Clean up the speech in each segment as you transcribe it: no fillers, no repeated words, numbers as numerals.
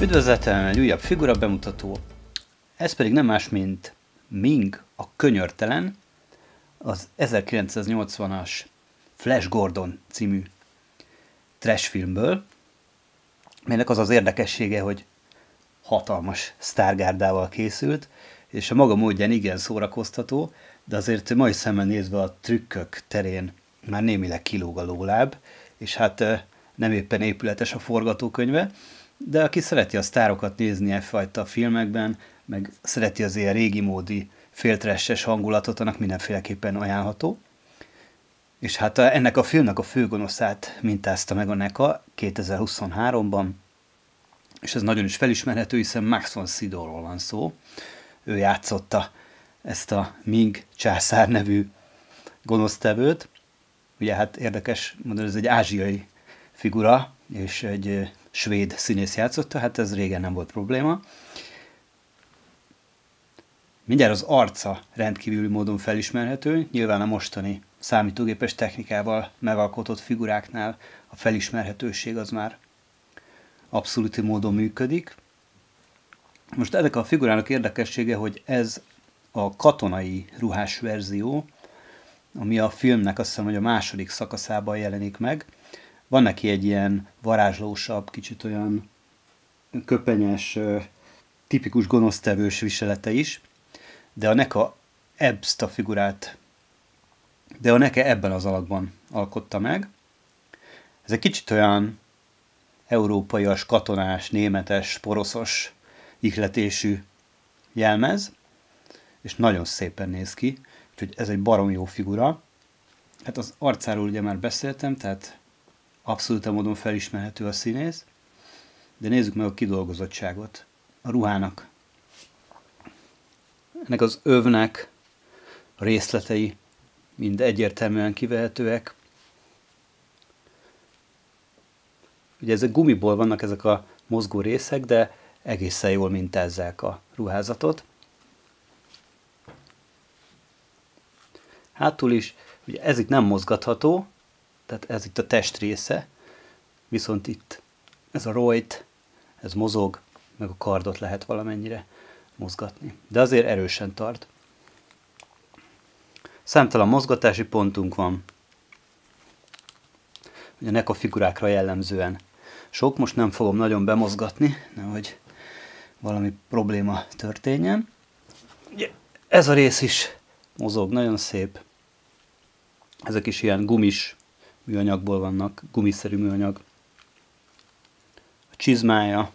Üdvözletem, egy újabb figura bemutató. Ez pedig nem más, mint Ming a Könyörtelen, az 1980-as Flash Gordon című trash filmből, melynek az az érdekessége, hogy hatalmas sztárgárdával készült, és a maga módján igen szórakoztató, de azért mai szemmel nézve a trükkök terén már némileg kilóg a lóláb, és hát nem éppen épületes a forgatókönyve, de aki szereti a sztárokat nézni e fajta filmekben, meg szereti az ilyen régi módi féltresses hangulatot, annak mindenféleképpen ajánlható. És hát ennek a filmnek a főgonoszát mintázta meg a NECA 2023-ban, és ez nagyon is felismerhető, hiszen Max von Sydowról van szó. Ő játszotta ezt a Ming császár nevű gonosztevőt. Ugye hát érdekes mondani, ez egy ázsiai figura, és egy svéd színész játszotta, hát ez régen nem volt probléma. Mindjárt az arca rendkívüli módon felismerhető, nyilván a mostani számítógépes technikával megalkotott figuráknál a felismerhetőség az már abszolút módon működik. Most ennek a figurának érdekessége, hogy ez a katonai ruhás verzió, ami a filmnek azt hiszem, hogy a második szakaszában jelenik meg. Van neki egy ilyen varázslósabb, kicsit olyan köpenyes, tipikus gonosztevős viselete is, de a NECA ezt a figurát, de a NECA ebben az alakban alkotta meg. Ez egy kicsit olyan európaias, katonás, németes, poroszos ihletésű jelmez, és nagyon szépen néz ki, úgyhogy ez egy baromi jó figura. Hát az arcáról ugye már beszéltem, tehát abszolút módon felismerhető a színész, de nézzük meg a kidolgozottságot a ruhának. Ennek az övnek a részletei mind egyértelműen kivehetőek. Ugye ezek gumiból vannak ezek a mozgó részek, de egészen jól mintázzák a ruházatot. Hátul is, ugye ez itt nem mozgatható, tehát ez itt a test része, viszont itt ez a rojt, ez mozog, meg a kardot lehet valamennyire mozgatni. De azért erősen tart. Számtalan mozgatási pontunk van. Ugye a NECA figurákra jellemzően sok, most nem fogom nagyon bemozgatni, nehogy valami probléma történjen. Ugye ez a rész is mozog, nagyon szép. Ezek is ilyen gumis műanyagból vannak, gumiszerű műanyag. A csizmája.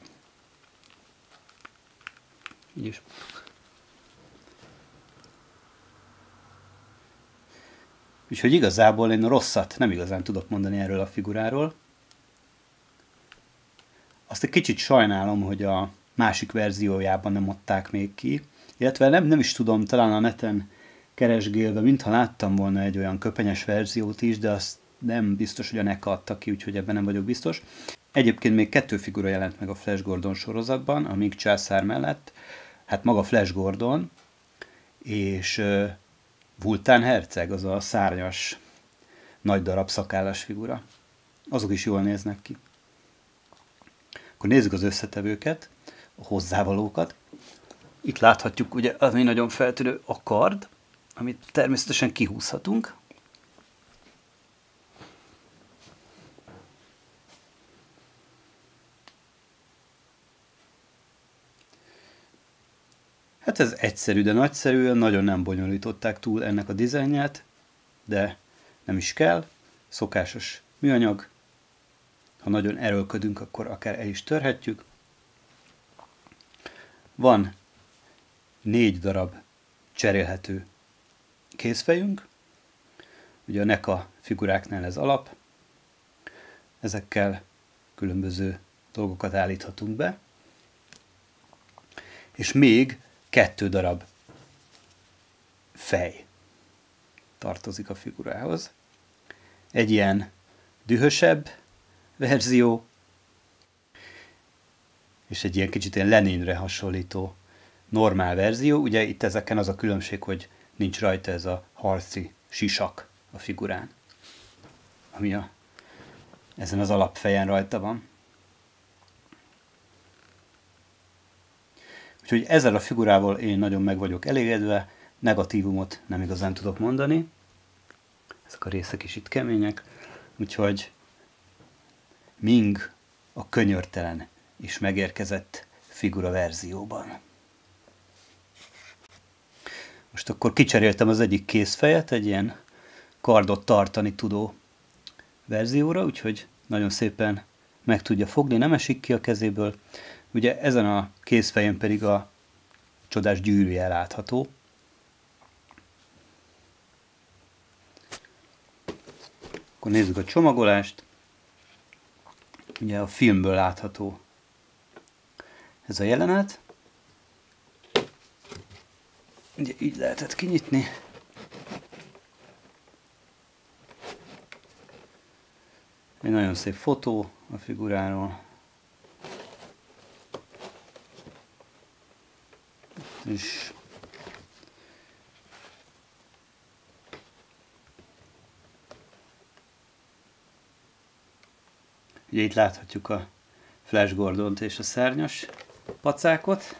Így is. Úgyhogy igazából én rosszat nem igazán tudok mondani erről a figuráról. Azt egy kicsit sajnálom, hogy a másik verziójában nem adták még ki. Illetve nem is tudom, talán a neten keresgélve, mintha láttam volna egy olyan köpenyes verziót is, de azt nem biztos, hogy a NECA adta ki, úgyhogy ebben nem vagyok biztos. Egyébként még 2 figura jelent meg a Flash Gordon sorozatban, a Ming császár mellett. Hát maga Flash Gordon, és Vultán herceg, az a szárnyas, nagy darab szakállas figura. Azok is jól néznek ki. Akkor nézzük az összetevőket, a hozzávalókat. Itt láthatjuk, ugye, ami nagyon feltűnő, a kard, amit természetesen kihúzhatunk. Hát ez egyszerű, de nagyszerű, nagyon nem bonyolították túl ennek a dizájnját, de nem is kell. Szokásos műanyag. Ha nagyon erőlködünk, akkor akár el is törhetjük. Van 4 darab cserélhető kézfejünk. Ugye a NECA figuráknál ez alap. Ezekkel különböző dolgokat állíthatunk be. És még 2 darab fej tartozik a figurához. Egy ilyen dühösebb verzió, és egy ilyen kicsit ilyen Leninre hasonlító normál verzió. Ugye itt ezeken az a különbség, hogy nincs rajta ez a harci sisak a figurán, ami ezen az alapfejen rajta van. Úgyhogy ezzel a figurával én nagyon meg vagyok elégedve, negatívumot nem igazán tudok mondani. Ezek a részek is itt kemények, úgyhogy Ming a könyörtelen is megérkezett figura verzióban. Most akkor kicseréltem az egyik kézfejet egy ilyen kardot tartani tudó verzióra, úgyhogy nagyon szépen meg tudja fogni, nem esik ki a kezéből. Ugye ezen a kézfejen pedig a csodás gyűrűje látható. Akkor nézzük a csomagolást. Ugye a filmből látható ez a jelenet. Ugye így lehetett kinyitni. Egy nagyon szép fotó a figuráról. És ugye itt láthatjuk a Flash Gordont és a szárnyas pacákot.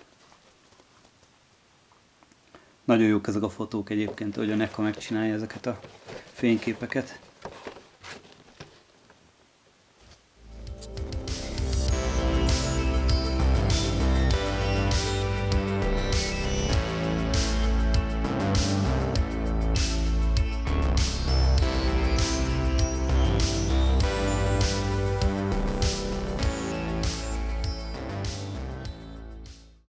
Nagyon jók ezek a fotók egyébként, hogy a NECA megcsinálja ezeket a fényképeket.